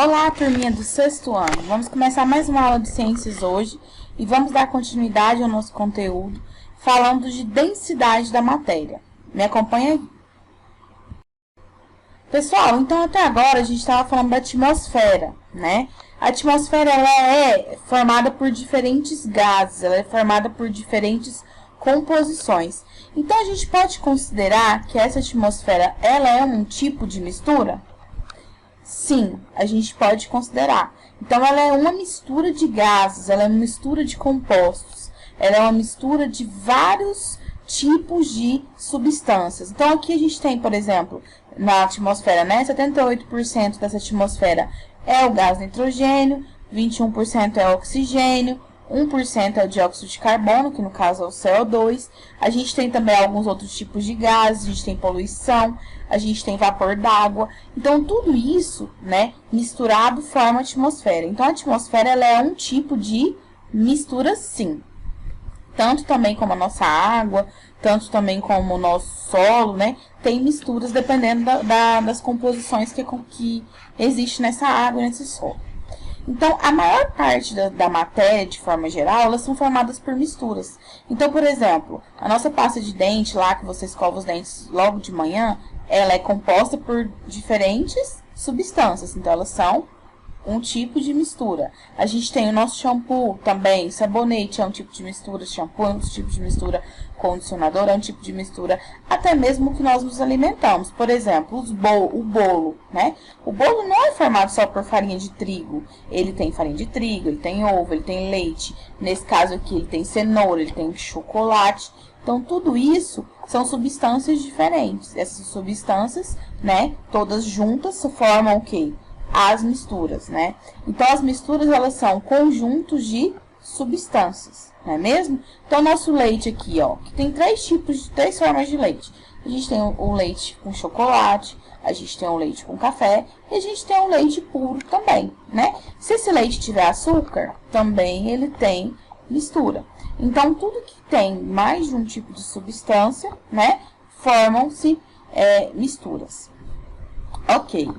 Olá, turminha do sexto ano. Vamos começar mais uma aula de ciências hoje e vamos dar continuidade ao nosso conteúdo falando de densidade da matéria. Me acompanha aí. Pessoal, então até agora a gente estava falando da atmosfera, né? A atmosfera ela é formada por diferentes gases, ela é formada por diferentes composições. Então a gente pode considerar que essa atmosfera ela é um tipo de mistura? Sim, a gente pode considerar. Então, ela é uma mistura de gases, ela é uma mistura de compostos, ela é uma mistura de vários tipos de substâncias. Então, aqui a gente tem, por exemplo, na atmosfera, né, 78% dessa atmosfera é o gás nitrogênio, 21% é o oxigênio, 1% é o dióxido de carbono, que no caso é o CO2. A gente tem também alguns outros tipos de gases, a gente tem poluição, a gente tem vapor d'água. Então, tudo isso, né, misturado forma a atmosfera. Então, a atmosfera ela é um tipo de mistura, sim. Tanto também como a nossa água, tanto também como o nosso solo, né, tem misturas dependendo das composições que existe nessa água e nesse solo. Então, a maior parte da matéria, de forma geral, elas são formadas por misturas. Então, por exemplo, a nossa pasta de dente, lá que você escova os dentes logo de manhã, ela é composta por diferentes substâncias. Então, elas são um tipo de mistura. A gente tem o nosso shampoo também, sabonete é um tipo de mistura, shampoo é um tipo de mistura, condicionador é um tipo de mistura, até mesmo o que nós nos alimentamos. Por exemplo, o bolo, né? O bolo não é formado só por farinha de trigo. Ele tem farinha de trigo, ele tem ovo, ele tem leite. Nesse caso aqui, ele tem cenoura, ele tem chocolate. Então, tudo isso são substâncias diferentes. Essas substâncias, né, todas juntas formam o quê? As misturas, né? Então, as misturas, elas são conjuntos de substâncias, não é mesmo? Então, nosso leite aqui, ó, que tem três formas de leite. A gente tem o leite com chocolate, a gente tem o leite com café e a gente tem o leite puro também, né? Se esse leite tiver açúcar, também ele tem mistura. Então, tudo que tem mais de um tipo de substância, né, formam-se misturas. Ok.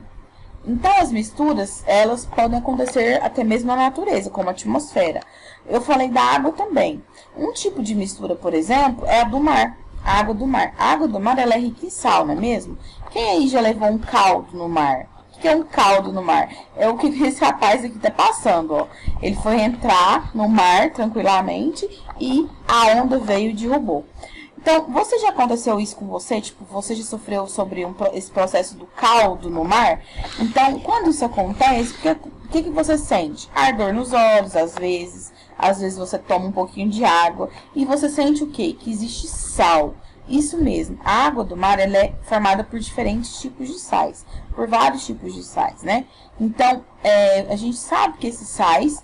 Então, as misturas, elas podem acontecer até mesmo na natureza, como a atmosfera. Eu falei da água também. Um tipo de mistura, por exemplo, é a do mar. A água do mar. A água do mar, ela é rica em sal, não é mesmo? Quem aí já levou um caldo no mar? O que é um caldo no mar? É o que esse rapaz aqui tá passando, ó. Ele foi entrar no mar tranquilamente e a onda veio e derrubou. Então, você já aconteceu isso com você? Tipo, você já sofreu sobre esse processo do caldo no mar? Então, quando isso acontece, o que você sente? Ardor nos olhos, às vezes você toma um pouquinho de água e você sente o quê? Que existe sal. Isso mesmo, a água do mar ela é formada por diferentes tipos de sais, por vários tipos de sais, né? Então, a gente sabe que esses sais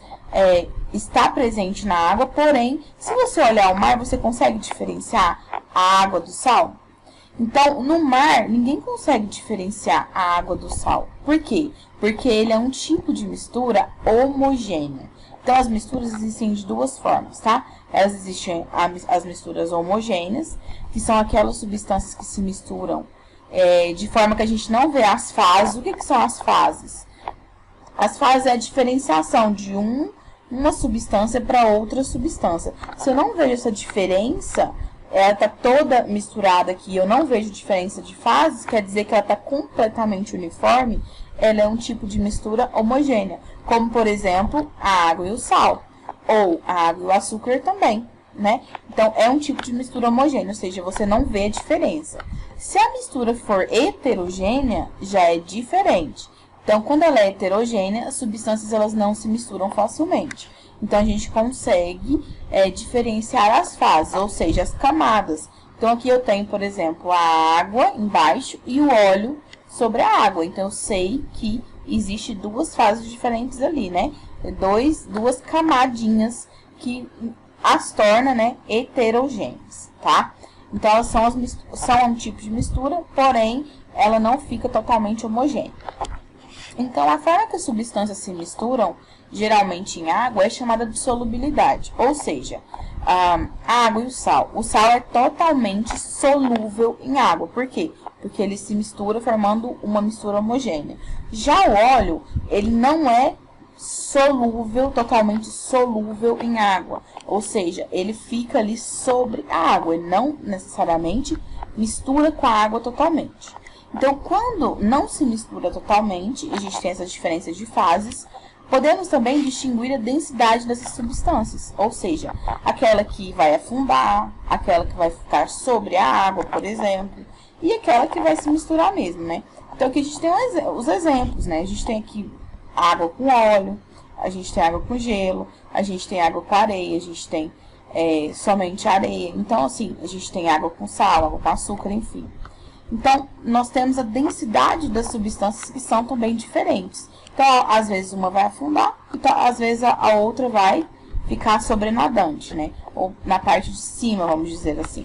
está presente na água, porém, se você olhar o mar, você consegue diferenciar a água do sal? Então, no mar, ninguém consegue diferenciar a água do sal. Por quê? Porque ele é um tipo de mistura homogênea. Então, as misturas existem de duas formas, tá? Elas existem as misturas homogêneas, que são aquelas substâncias que se misturam de forma que a gente não vê as fases. O que são as fases? As fases é a diferenciação de uma substância para outra substância. Se eu não vejo essa diferença, ela está toda misturada aqui, eu não vejo diferença de fases, quer dizer que ela está completamente uniforme, ela é um tipo de mistura homogênea, como, por exemplo, a água e o sal, ou a água e o açúcar também, né? Então, é um tipo de mistura homogênea, ou seja, você não vê a diferença. Se a mistura for heterogênea, já é diferente. Então, quando ela é heterogênea, as substâncias elas não se misturam facilmente. Então, a gente consegue diferenciar as fases, ou seja, as camadas. Então, aqui eu tenho, por exemplo, a água embaixo e o óleo sobre a água. Então, eu sei que existe duas fases diferentes ali, né? Duas camadinhas que as torna, né, heterogêneas, tá? Então, elas são um tipo de mistura, porém, ela não fica totalmente homogênea. Então, a forma que as substâncias se misturam, geralmente em água, é chamada de solubilidade. Ou seja, a água e o sal. O sal é totalmente solúvel em água. Por quê? Porque ele se mistura formando uma mistura homogênea. Já o óleo, ele não é solúvel, totalmente solúvel em água. Ou seja, ele fica ali sobre a água, ele não necessariamente mistura com a água totalmente. Então, quando não se mistura totalmente, a gente tem essa diferença de fases, podemos também distinguir a densidade dessas substâncias, ou seja, aquela que vai afundar, aquela que vai ficar sobre a água, por exemplo, e aquela que vai se misturar mesmo, né? Então, aqui a gente tem os exemplos, né? A gente tem aqui água com óleo, a gente tem água com gelo, a gente tem água com areia, a gente tem somente areia. Então, assim, a gente tem água com sal, água com açúcar, enfim. Então, nós temos a densidade das substâncias que são também diferentes. Então, às vezes uma vai afundar, então, às vezes a outra vai ficar sobrenadante, né? Ou na parte de cima, vamos dizer assim.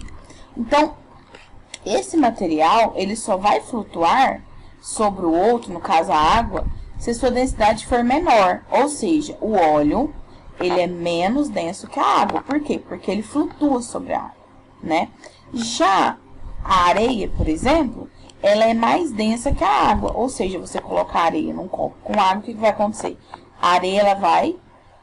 Então, esse material, ele só vai flutuar sobre o outro, no caso a água, se a sua densidade for menor. Ou seja, o óleo, ele é menos denso que a água. Por quê? Porque ele flutua sobre a água, né? Já a areia, por exemplo, ela é mais densa que a água. Ou seja, você colocar areia num copo com água, o que vai acontecer? A areia, ela vai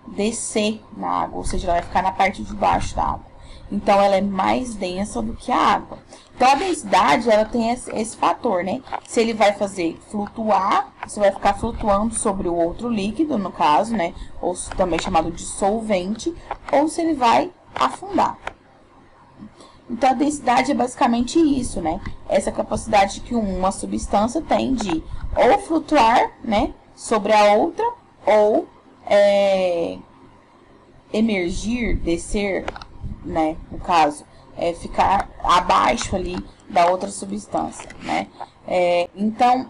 descer na água, ou seja, ela vai ficar na parte de baixo da água. Então, ela é mais densa do que a água. Então, a densidade, ela tem esse fator, né? Se ele vai fazer flutuar, você vai ficar flutuando sobre o outro líquido, no caso, né? Ou também chamado de solvente, ou se ele vai afundar. Então, a densidade é basicamente isso, né? Essa capacidade que uma substância tem de ou flutuar, né? Sobre a outra, ou emergir, descer, né? No caso, ficar abaixo ali da outra substância, né? Então,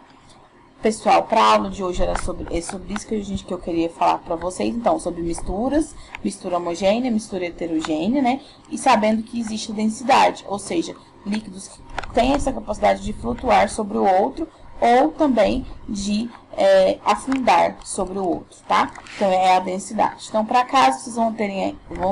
pessoal, para a aula de hoje era sobre isso que eu queria falar para vocês. Então, sobre misturas, mistura homogênea, mistura heterogênea, né? E sabendo que existe densidade, ou seja, líquidos que têm essa capacidade de flutuar sobre o outro ou também de afundar sobre o outro, tá? Então, é a densidade. Então, para casa, vocês vão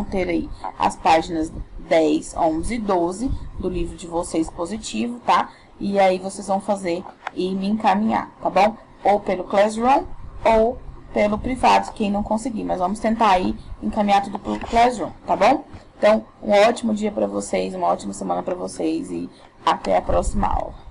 ter aí as páginas 10, 11 e 12 do livro de vocês positivo, tá? E aí, vocês vão fazer e me encaminhar, tá bom? Ou pelo Classroom ou pelo privado, quem não conseguir. Mas vamos tentar aí encaminhar tudo pelo Classroom, tá bom? Então, um ótimo dia para vocês, uma ótima semana para vocês e até a próxima aula.